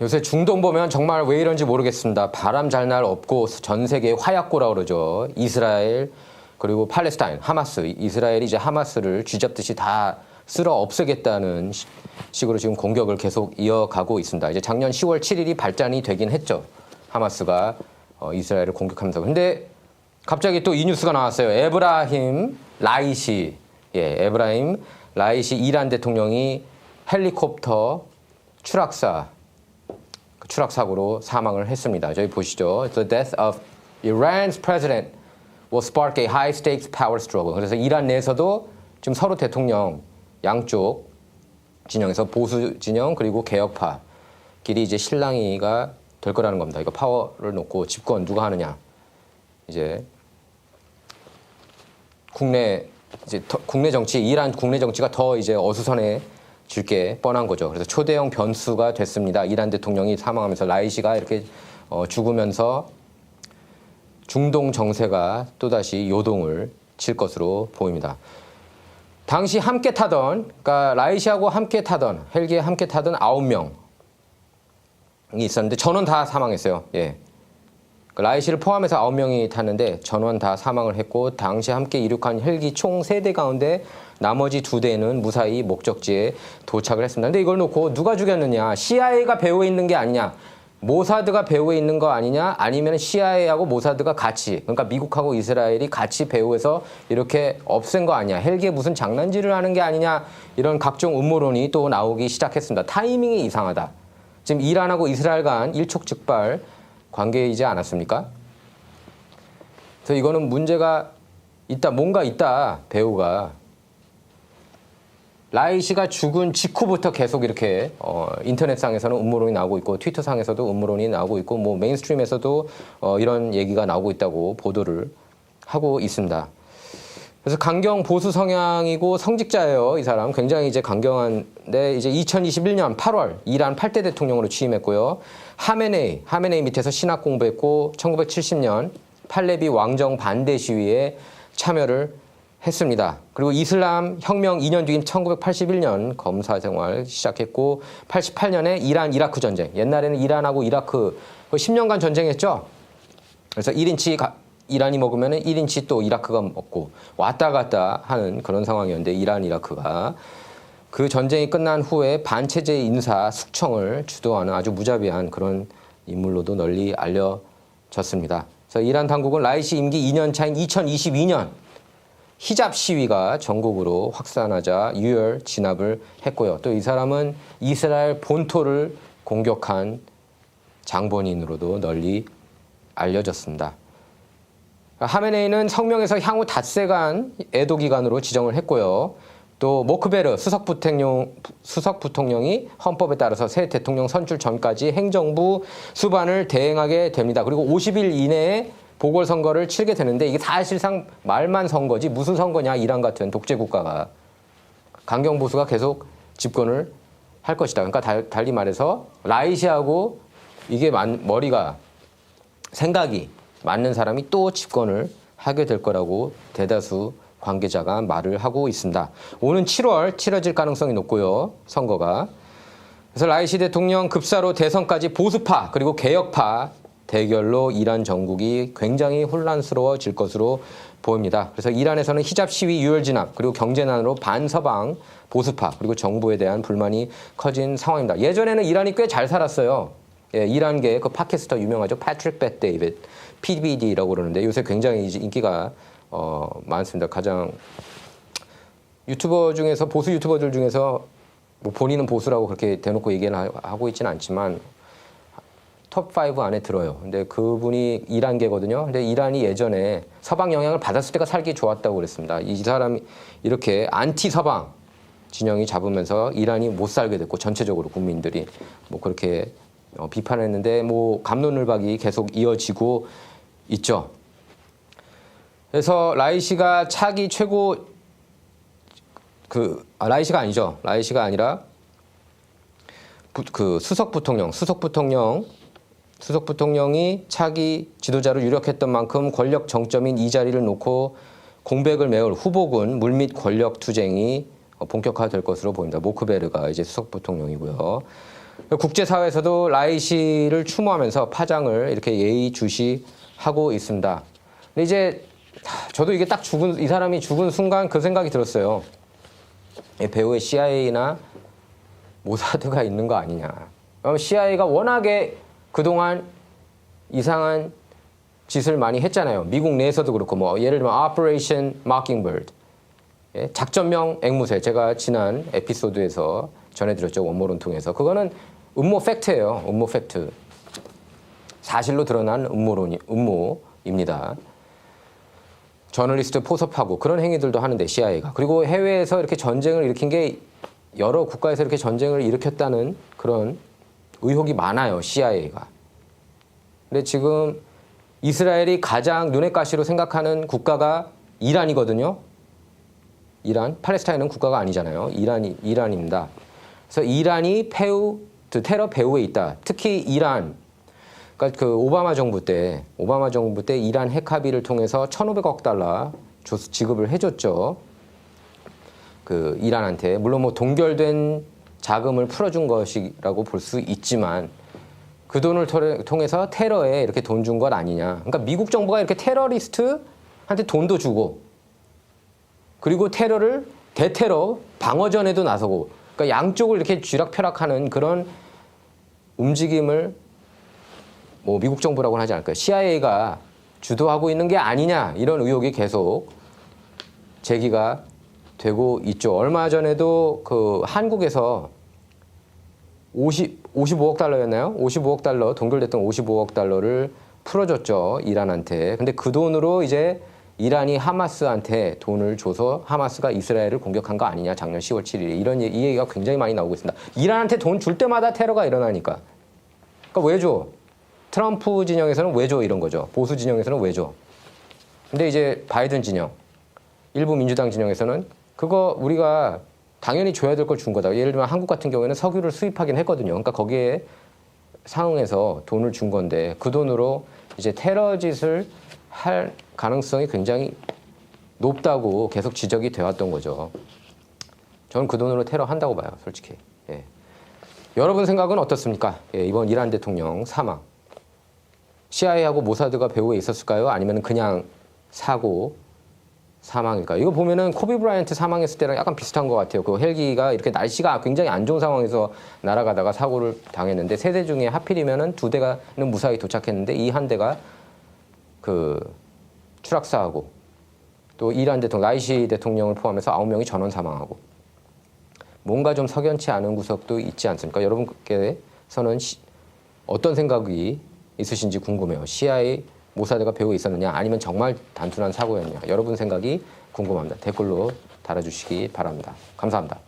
요새 중동 보면 정말 왜 이런지 모르겠습니다. 바람 잘 날 없고 전 세계 화약고라 그러죠. 이스라엘 그리고 팔레스타인, 하마스. 이스라엘이 이제 하마스를 쥐잡듯이 다 쓸어 없애겠다는 식으로 지금 공격을 계속 이어가고 있습니다. 이제 작년 10월 7일이 발단이 되긴 했죠. 하마스가 이스라엘을 공격하면서. 근데 갑자기 또 이 뉴스가 나왔어요. 에브라힘 라이시. 에브라힘 라이시 이란 대통령이 헬리콥터 추락사고로 사망을 했습니다. 저희 보시죠. The death of Iran's president will spark a high-stakes power struggle. 그래서 이란 내에서도 지금 서로 대통령 양쪽 진영에서 보수 진영 그리고 개혁파끼리 이제 실랑이가 될 거라는 겁니다. 이거 파워를 놓고 집권 누가 하느냐. 이제 국내 정치, 이란 국내 정치가 더 이제 어수선해질 게 뻔한 거죠. 그래서 초대형 변수가 됐습니다. 이란 대통령이 사망하면서 라이시가 이렇게 죽으면서 중동 정세가 또다시 요동을 칠 것으로 보입니다. 당시 함께 타던, 그러니까 라이시하고 함께 타던, 헬기에 함께 타던 9명이 있었는데 전원 다 사망했어요. 라이시를 포함해서 9명이 탔는데 전원 다 사망을 했고 당시 함께 이륙한 헬기 총 3대 가운데 나머지 2대는 무사히 목적지에 도착을 했습니다. 근데 이걸 놓고 누가 죽였느냐? CIA가 배후에 있는 게 아니냐? 모사드가 배후에 있는 거 아니냐? 아니면 CIA하고 모사드가 같이, 그러니까 미국하고 이스라엘이 같이 배후에서 이렇게 없앤 거 아니냐? 헬기에 무슨 장난질을 하는 게 아니냐? 이런 각종 음모론이 또 나오기 시작했습니다. 타이밍이 이상하다. 지금 이란하고 이스라엘 간 일촉즉발 관계이지 않았습니까? 그래서 이거는 문제가 있다, 뭔가 있다, 배우가. 라이시가 죽은 직후부터 계속 이렇게 인터넷상에서는 음모론이 나오고 있고 트위터상에서도 음모론이 나오고 있고 뭐 메인스트림에서도 이런 얘기가 나오고 있다고 보도를 하고 있습니다. 그래서 강경 보수 성향이고 성직자예요. 이 사람 굉장히 이제 강경한데 이제 2021년 8월 이란 8대 대통령으로 취임했고요. 하메네이 밑에서 신학 공부했고 1970년 팔레비 왕정 반대 시위에 참여를 했습니다. 그리고 이슬람 혁명 2년 뒤인 1981년 검사 생활 시작했고 88년에 이란 이라크 전쟁. 옛날에는 이란하고 이라크 10년간 전쟁했죠. 그래서 1인치 이란이 먹으면 1인치 또 이라크가 먹고 왔다 갔다 하는 그런 상황이었는데 이란 이라크가 그 전쟁이 끝난 후에 반체제 인사 숙청을 주도하는 아주 무자비한 그런 인물로도 널리 알려졌습니다. 그래서 이란 당국은 라이시 임기 2년 차인 2022년 히잡 시위가 전국으로 확산하자 유혈 진압을 했고요. 또 이 사람은 이스라엘 본토를 공격한 장본인으로도 널리 알려졌습니다. 하메네이는 성명에서 향후 닷새간 애도 기간으로 지정을 했고요. 또 모크베르 수석 부통령이 헌법에 따라서 새 대통령 선출 전까지 행정부 수반을 대행하게 됩니다. 그리고 50일 이내에 보궐선거를 치르게 되는데 이게 사실상 말만 선거지 무슨 선거냐. 이란 같은 독재국가가 강경보수가 계속 집권을 할 것이다. 그러니까 달리 말해서 라이시하고 이게 생각이 맞는 사람이 또 집권을 하게 될 거라고 대다수 관계자가 말을 하고 있습니다. 오는 7월 치러질 가능성이 높고요. 선거가. 그래서 라이시 대통령 급사로 대선까지 보수파 그리고 개혁파 대결로 이란 정국이 굉장히 혼란스러워질 것으로 보입니다. 그래서 이란에서는 히잡 시위 유혈 진압 그리고 경제난으로 반서방 보수파 그리고 정부에 대한 불만이 커진 상황입니다. 예전에는 이란이 꽤 잘 살았어요. 이란계 그 팟캐스터 유명하죠. 패트릭 벳 데이빗 PBD라고 그러는데 요새 굉장히 인기가 많습니다. 가장 유튜버 중에서 보수 유튜버들 중에서 뭐 본인은 보수라고 그렇게 대놓고 얘기를 하고 있지는 않지만 톱5 안에 들어요. 근데 그분이 이란계거든요. 근데 이란이 예전에 서방 영향을 받았을 때가 살기 좋았다고 그랬습니다. 이 사람이 이렇게 안티 서방 진영이 잡으면서 이란이 못 살게 됐고 전체적으로 국민들이 뭐 그렇게 비판했는데 뭐 갑론을박이 계속 이어지고 있죠. 그래서 라이시가 차기 최고 라이시가 아니죠. 라이시가 아니라 수석 부통령이 차기 지도자로 유력했던 만큼 권력 정점인 이 자리를 놓고 공백을 메울 후보군 물밑 권력 투쟁이 본격화될 것으로 보입니다. 모크베르가 이제 수석 부통령이고요. 국제사회에서도 라이시를 추모하면서 파장을 이렇게 예의주시하고 있습니다. 근데 이제 저도 이게 딱 이 사람이 죽은 순간 그 생각이 들었어요. 배후에 CIA나 모사드가 있는 거 아니냐. CIA가 워낙에 그동안 이상한 짓을 많이 했잖아요. 미국 내에서도 그렇고 뭐 예를 들면 Operation Mockingbird, 작전명 앵무새. 제가 지난 에피소드에서 전해드렸죠. 원모론 통해서. 그거는 음모 팩트예요. 음모 팩트. 사실로 드러난 음모입니다. 저널리스트 포섭하고 그런 행위들도 하는데 CIA가. 그리고 해외에서 이렇게 전쟁을 일으킨 게 여러 국가에서 이렇게 전쟁을 일으켰다는 그런 의혹이 많아요. CIA가. 근데 지금 이스라엘이 가장 눈엣 가시로 생각하는 국가가 이란이거든요. 이란. 팔레스타인은 국가가 아니잖아요. 이란입니다. 그래서 이란이 테러 배후에 있다. 특히 이란. 그러니까 그 오바마 정부 때 이란 핵 합의를 통해서 1,500억 달러 지급을 해줬죠. 그 이란한테. 물론 뭐 동결된 자금을 풀어준 것이라고 볼 수 있지만 그 돈을 통해서 테러에 이렇게 돈 준 것 아니냐. 그러니까 미국 정부가 이렇게 테러리스트한테 돈도 주고 그리고 테러를 대테러 방어전에도 나서고 그러니까 양쪽을 이렇게 쥐락펴락하는 그런 움직임을 뭐 미국 정부라고는 하지 않을까요? CIA가 주도하고 있는 게 아니냐 이런 의혹이 계속 제기가 되고 있죠. 얼마 전에도 그 한국에서 55억 달러였나요? 55억 달러, 동결됐던 55억 달러를 풀어줬죠. 이란한테. 근데 그 돈으로 이제 이란이 하마스한테 돈을 줘서 하마스가 이스라엘을 공격한 거 아니냐. 작년 10월 7일에. 이 얘기가 굉장히 많이 나오고 있습니다. 이란한테 돈 줄 때마다 테러가 일어나니까. 그러니까 왜 줘? 트럼프 진영에서는 왜 줘? 이런 거죠. 보수 진영에서는 왜 줘? 근데 이제 바이든 진영, 일부 민주당 진영에서는 그거 우리가 당연히 줘야 될 걸 준 거다. 예를 들면 한국 같은 경우에는 석유를 수입하긴 했거든요. 그러니까 거기에 상응해서 돈을 준 건데 그 돈으로 이제 테러 짓을 할 가능성이 굉장히 높다고 계속 지적이 되었던 거죠. 저는 그 돈으로 테러 한다고 봐요, 솔직히. 예. 여러분 생각은 어떻습니까? 예, 이번 이란 대통령 사망. CIA하고 모사드가 배후에 있었을까요? 아니면 그냥 사망일까요? 이거 보면은 코비 브라이언트 사망했을 때랑 약간 비슷한 것 같아요. 그 헬기가 이렇게 날씨가 굉장히 안 좋은 상황에서 날아가다가 사고를 당했는데 세 대 중에 하필이면은 2대가는 무사히 도착했는데 이 한 대가 그 추락사하고 또 이란 대통령, 라이시 대통령을 포함해서 9명이 전원 사망하고 뭔가 좀 석연치 않은 구석도 있지 않습니까? 여러분께서는 어떤 생각이 있으신지 궁금해요. CIA, 모사드가 배후에 있었느냐 아니면 정말 단순한 사고였냐. 여러분 생각이 궁금합니다. 댓글로 달아주시기 바랍니다. 감사합니다.